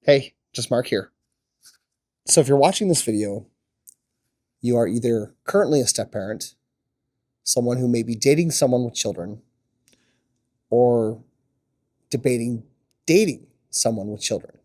Hey, just Mark here. So if you're watching this video, you are either currently a step parent, someone who may be dating someone with children, or debating dating someone with children.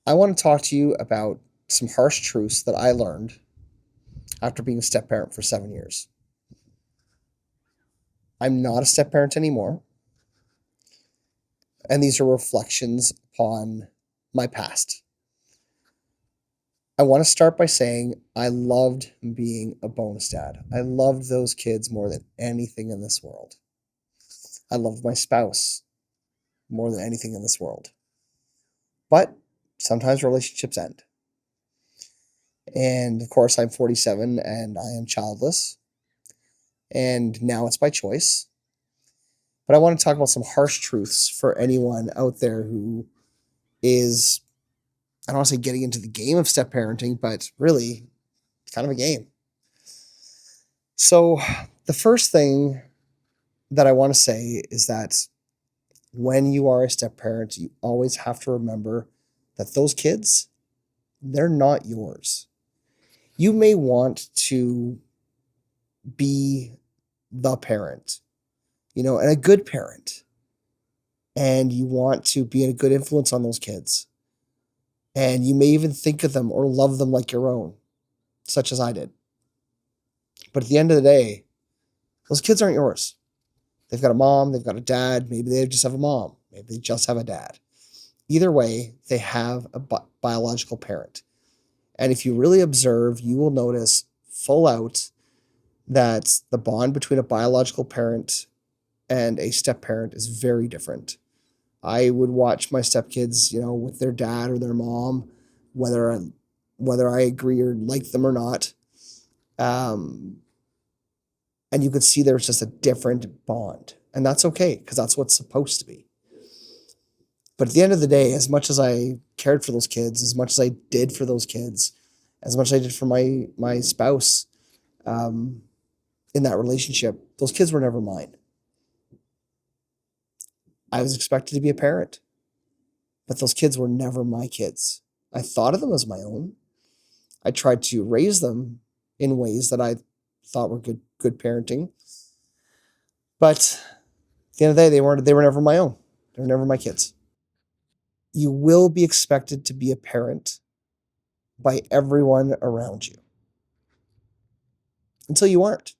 I want to talk to you about some harsh truths that I learned after being a step parent for 7 years. I'm not a step parent anymore, and these are reflections upon my past. I want to start by saying I loved being a bonus dad. I loved those kids more than anything in this world. I loved my spouse more than anything in this world. But sometimes relationships end. And of course, I'm 47 and I am childless. And now it's by choice. But I want to talk about some harsh truths for anyone out there who is, I don't want to say getting into the game of step parenting, but really kind of a game. So, the first thing that I want to say is that when you are a step parent, you always have to remember that those kids, they're not yours. You may want to be the parent, and a good parent, and you want to be a good influence on those kids. And you may even think of them or love them like your own, such as I did. But at the end of the day, those kids aren't yours. They've got a mom, they've got a dad, maybe they just have a mom, maybe they just have a dad. Either way, they have a biological parent. And if you really observe, you will notice full out that the bond between a biological parent and a step parent is very different. I would watch my stepkids, with their dad or their mom, whether I, whether I agree or like them or not. Um, and you could see there's just a different bond. And that's okay, because that's what's supposed to be. But at the end of the day, as much as I cared for those kids, as much as I did for those kids, as much as I did for my spouse, um, in that relationship, those kids were never mine. I was expected to be a parent, but those kids were never my kids. I thought of them as my own. I tried to raise them in ways that I thought were good parenting. But at the end of the day, they were never my own. They were never my kids. You will be expected to be a parent by everyone around you until you aren't.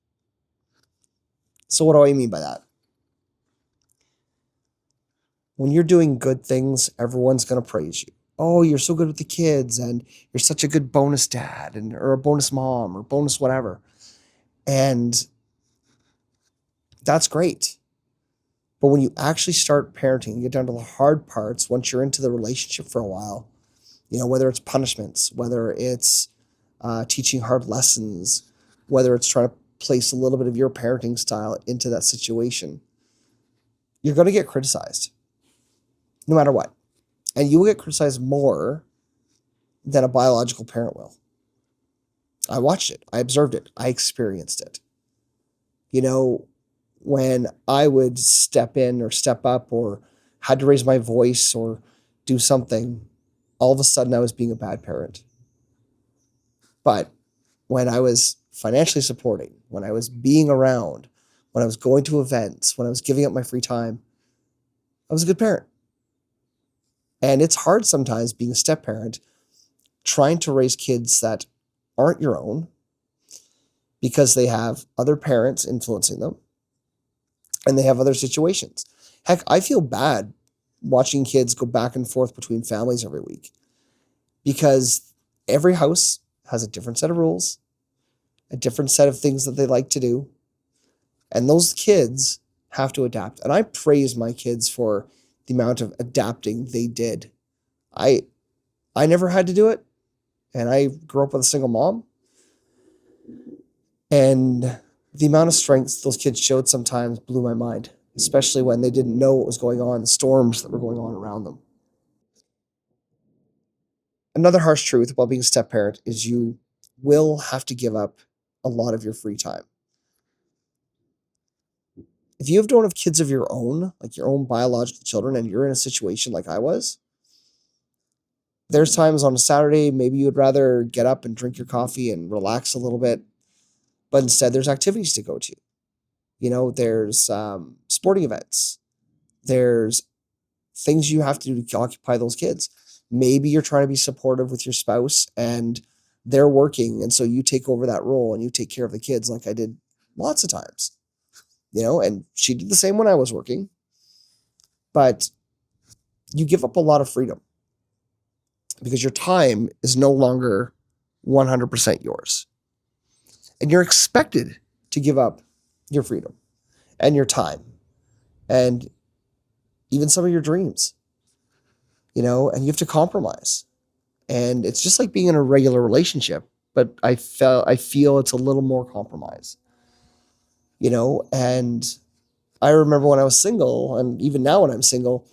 So what do I mean by that? When you're doing good things, everyone's going to praise you. Oh, you're so good with the kids, and you're such a good bonus dad, and or a bonus mom, or bonus whatever. And that's great. But when you actually start parenting, you get down to the hard parts once you're into the relationship for a while, whether it's punishments, whether it's teaching hard lessons, whether it's trying to place a little bit of your parenting style into that situation, you're going to get criticized no matter what. And you will get criticized more than a biological parent will. I watched it. I observed it. I experienced it. When I would step in or step up or had to raise my voice or do something, all of a sudden I was being a bad parent. But when I was financially supporting, when I was being around, when I was going to events, when I was giving up my free time, I was a good parent. And it's hard sometimes being a step parent, trying to raise kids that aren't your own because they have other parents influencing them and they have other situations. Heck, I feel bad watching kids go back and forth between families every week because every house has a different set of rules, a different set of things that they like to do. And those kids have to adapt. And I praise my kids for the amount of adapting they did. I I never had to do it. And I grew up with a single mom. And the amount of strength those kids showed sometimes blew my mind, especially when they didn't know what was going on, the storms that were going on around them. Another harsh truth about being a step parent is you will have to give up a lot of your free time. If you don't have kids of your own, like your own biological children, and you're in a situation like I was, There's times on a Saturday, maybe you would rather get up and drink your coffee and relax a little bit, but instead there's activities to go to. There's sporting events. There's things you have to do to occupy those kids. Maybe you're trying to be supportive with your spouse and they're working. And so you take over that role and you take care of the kids like I did lots of times, and she did the same when I was working. But you give up a lot of freedom because your time is no longer 100% yours. And you're expected to give up your freedom and your time and even some of your dreams, and you have to compromise. And it's just like being in a regular relationship, but I feel it's a little more compromise, and I remember when I was single, and even now when I'm single,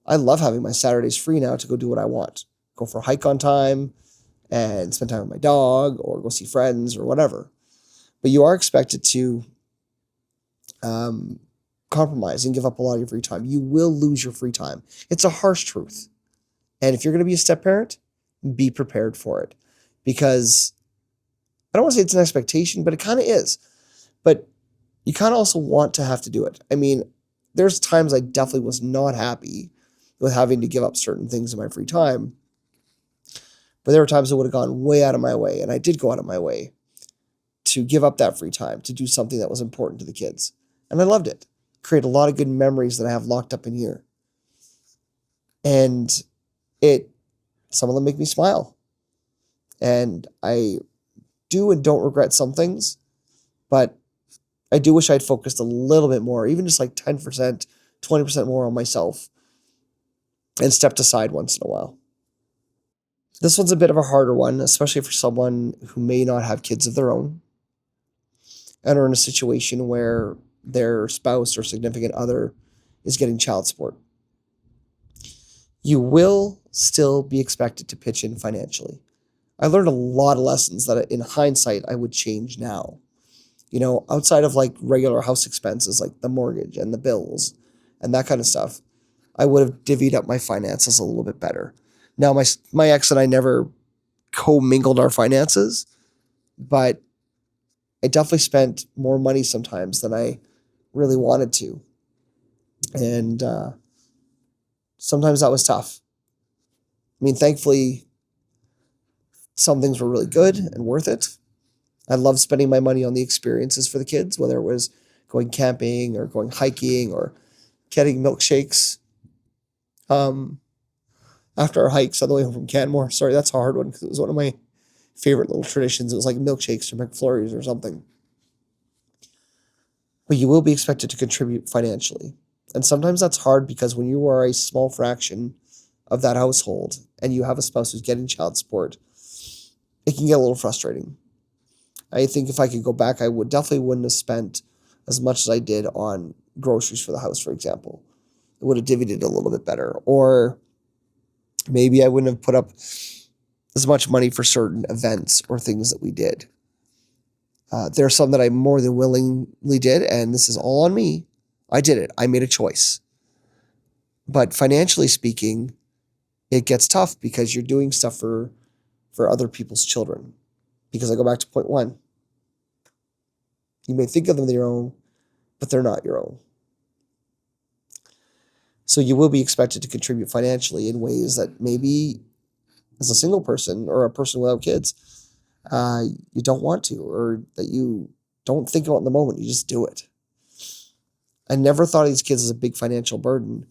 I love having my Saturdays free now to go do what I want. Go for a hike on time and spend time with my dog or go see friends or whatever. But you are expected to compromise and give up a lot of your free time. You will lose your free time. It's a harsh truth. And if you're going to be a step parent, be prepared for it. Because I don't want to say it's an expectation, but it kind of is. But you kind of also want to have to do it. I mean, there's times I definitely was not happy with having to give up certain things in my free time. But there were times I would have gone way out of my way, and I did go out of my way to give up that free time to do something that was important to the kids. And I loved it. Create a lot of good memories that I have locked up in here. And some of them make me smile. And I do and don't regret some things, but I do wish I'd focused a little bit more, even just like 10%, 20% more on myself and stepped aside once in a while. This one's a bit of a harder one, especially for someone who may not have kids of their own and are in a situation where their spouse or significant other is getting child support. You will still be expected to pitch in financially. I learned a lot of lessons that in hindsight I would change now. Outside of like regular house expenses like the mortgage and the bills and that kind of stuff, I would have divvied up my finances a little bit better. Now, my ex and I never commingled our finances, but I definitely spent more money sometimes than I really wanted to. And sometimes that was tough. I mean, thankfully, some things were really good and worth it. I love spending my money on the experiences for the kids, whether it was going camping or going hiking or getting milkshakes. After our hikes on the way home from Canmore. Sorry, that's a hard one because it was one of my favorite little traditions. It was like milkshakes or McFlurries or something. But you will be expected to contribute financially. And sometimes that's hard because when you are a small fraction of that household and you have a spouse who's getting child support, it can get a little frustrating. I think if I could go back, I wouldn't have spent as much as I did on groceries for the house, for example. I would have divvied it a little bit better. Or maybe I wouldn't have put up as much money for certain events or things that we did. There are some that I more than willingly did, and this is all on me. I did it. I made a choice. But financially speaking, it gets tough because you're doing stuff for other people's children. Because I go back to point one. You may think of them as your own, but they're not your own. So you will be expected to contribute financially in ways that maybe as a single person or a person without kids, you don't want to, or that you don't think about in the moment. You just do it. I never thought of these kids as a big financial burden,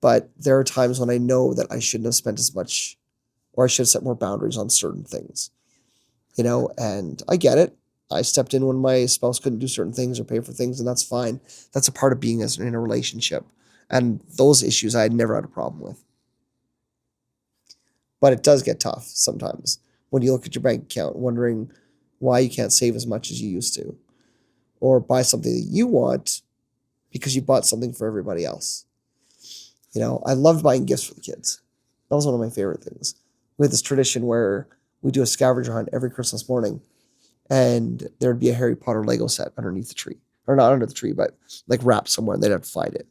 but there are times when I know that I shouldn't have spent as much, or I should have set more boundaries on certain things, and I get it. I stepped in when my spouse couldn't do certain things or pay for things, and that's fine. That's a part of being in a relationship. And those issues I had never had a problem with. But it does get tough sometimes when you look at your bank account wondering why you can't save as much as you used to, or buy something that you want because you bought something for everybody else. I loved buying gifts for the kids. That was one of my favorite things. We had this tradition where we do a scavenger hunt every Christmas morning, and there'd be a Harry Potter Lego set underneath the tree. Or not under the tree, but like wrapped somewhere, and they'd have to find it.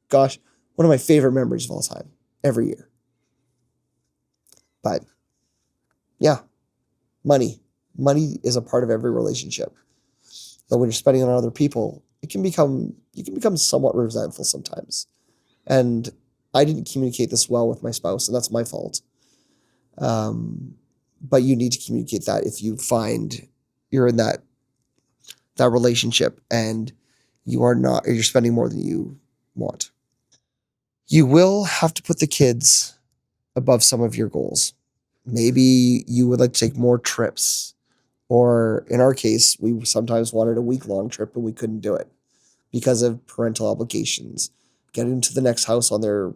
Gosh, one of my favorite memories of all time, every year. But yeah, money. Money is a part of every relationship. But when you're spending it on other people, you can become somewhat resentful sometimes. And I didn't communicate this well with my spouse, and that's my fault. Um, but you need to communicate that if you find you're in that relationship and you are not, or you're spending more than you want. You will have to put the kids above some of your goals. Maybe you would like to take more trips, or in our case, we sometimes wanted a week-long trip and we couldn't do it because of parental obligations, getting to the next house on their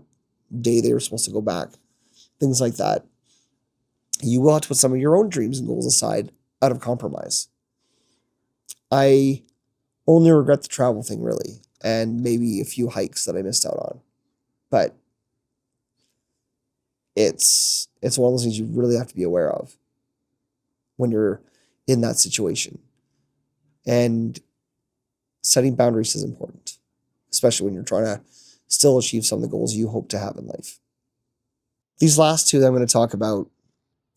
day they were supposed to go back, things like that. You will have to put some of your own dreams and goals aside out of compromise. I only regret the travel thing, really, and maybe a few hikes that I missed out on. But it's one of those things you really have to be aware of when you're in that situation. And setting boundaries is important, especially when you're trying to still achieve some of the goals you hope to have in life. These last two that I'm going to talk about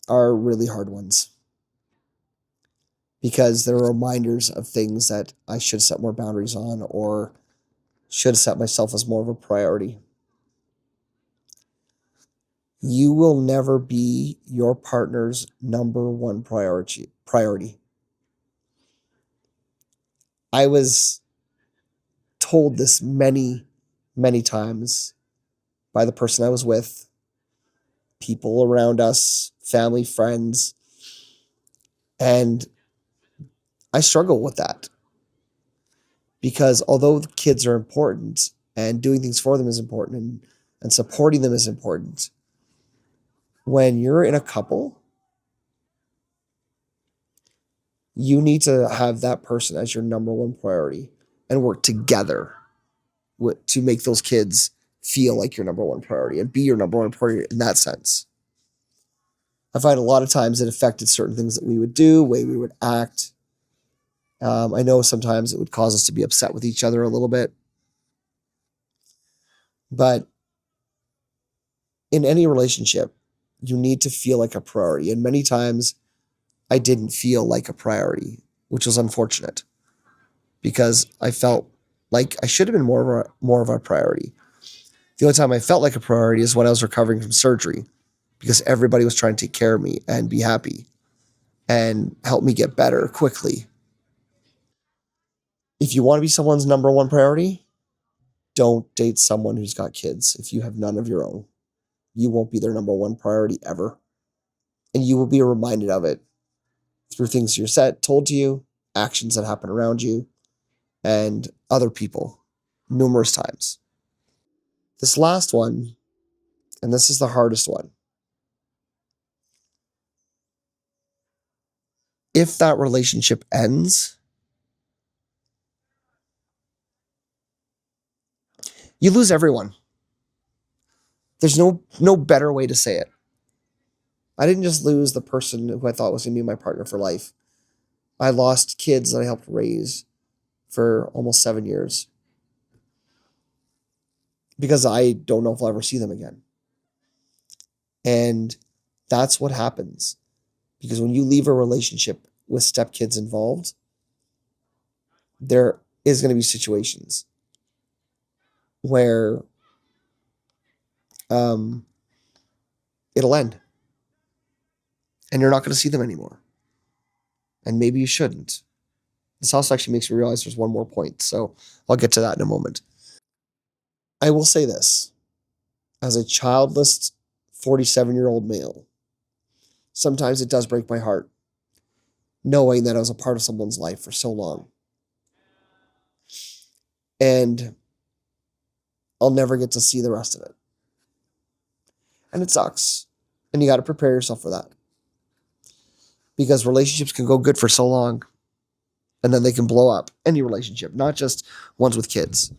are really hard ones because they're reminders of things that I should set more boundaries on or should set myself as more of a priority. You will never be your partner's number one priority. I was told this many, many times by the person I was with, people around us, family, friends, and I struggle with that because although the kids are important and doing things for them is important and supporting them is important, when you're in a couple, you need to have that person as your number one priority and work together to make those kids feel like your number one priority and be your number one priority in that sense. I find a lot of times it affected certain things that we would do, way we would act. I know sometimes it would cause us to be upset with each other a little bit, but in any relationship, you need to feel like a priority. And many times I didn't feel like a priority, which was unfortunate because I felt like I should have been more of a priority. The only time I felt like a priority is when I was recovering from surgery because everybody was trying to take care of me and be happy and help me get better quickly. If you want to be someone's number one priority, don't date someone who's got kids if you have none of your own. You won't be their number one priority ever. And you will be reminded of it through things you're told to you, actions that happen around you, and other people numerous times. This last one, and this is the hardest one. If that relationship ends, you lose everyone. There's no better way to say it. I didn't just lose the person who I thought was going to be my partner for life. I lost kids that I helped raise for almost 7 years because I don't know if I'll ever see them again. And that's what happens. Because when you leave a relationship with stepkids involved, there is going to be situations where um, it'll end and you're not going to see them anymore. And maybe you shouldn't. This also actually makes me realize there's one more point. So I'll get to that in a moment. I will say this as a childless 47-year-old male, sometimes it does break my heart knowing that I was a part of someone's life for so long. And I'll never get to see the rest of it. And it sucks. And you got to prepare yourself for that. Because relationships can go good for so long and then they can blow up. Any relationship, not just ones with kids.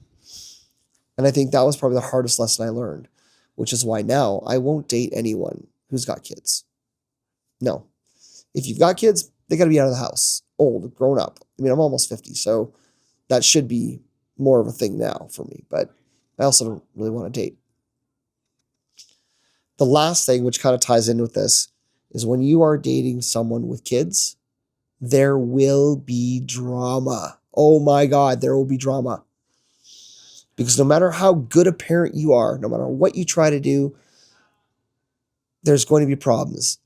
And I think that was probably the hardest lesson I learned, which is why now I won't date anyone who's got kids. No. If you've got kids, they got to be out of the house, old, grown up. I mean, I'm almost 50, so that should be more of a thing now for me. But I also don't really want to date. The last thing, which kind of ties in with this, is when you are dating someone with kids, there will be drama. Oh my God, there will be drama. Because no matter how good a parent you are, no matter what you try to do, there's going to be problems.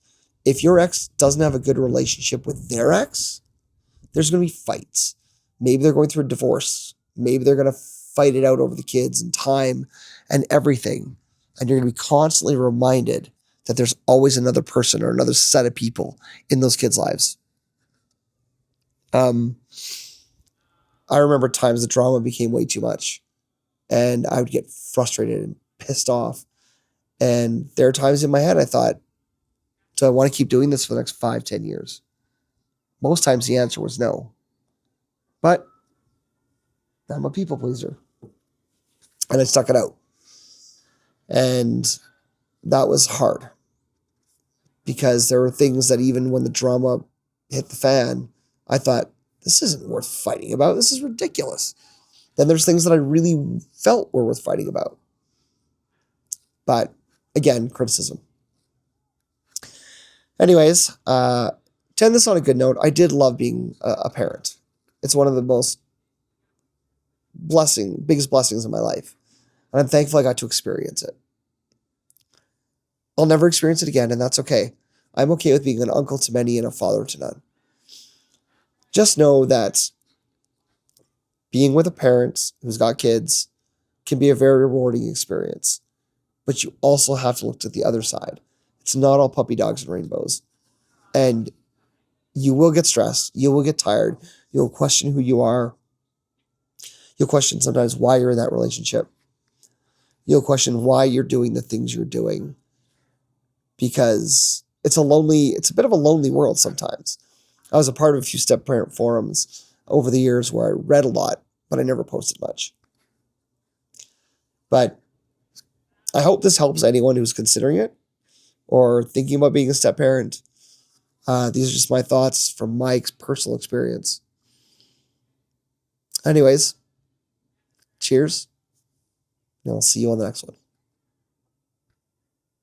If your ex doesn't have a good relationship with their ex, there's going to be fights. Maybe they're going through a divorce. Maybe they're going to fight it out over the kids and time and everything. And you're going to be constantly reminded that there's always another person or another set of people in those kids' lives. I remember times the drama became way too much and I would get frustrated and pissed off. And there are times in my head I thought, do I want to keep doing this for the next 5, 10 years? Most times the answer was no. But I'm a people pleaser. And I stuck it out. And that was hard. Because there were things that even when the drama hit the fan, I thought, this isn't worth fighting about. This is ridiculous. Then there's things that I really felt were worth fighting about. But again, criticism. Anyways, to end this on a good note, I did love being a parent. It's one of the biggest blessings in my life. And I'm thankful I got to experience it. I'll never experience it again, and that's okay. I'm okay with being an uncle to many and a father to none. Just know that being with a parent who's got kids can be a very rewarding experience. But you also have to look to the other side. It's not all puppy dogs and rainbows. And you will get stressed. You will get tired. You'll question who you are. You'll question sometimes why you're in that relationship. You'll question why you're doing the things you're doing. Because it's a bit of a lonely world sometimes. I was a part of a few step parent forums over the years where I read a lot, but I never posted much. But I hope this helps anyone who's considering it or thinking about being a step parent. These are just my thoughts from my personal experience. Anyways, cheers, and I'll see you on the next one.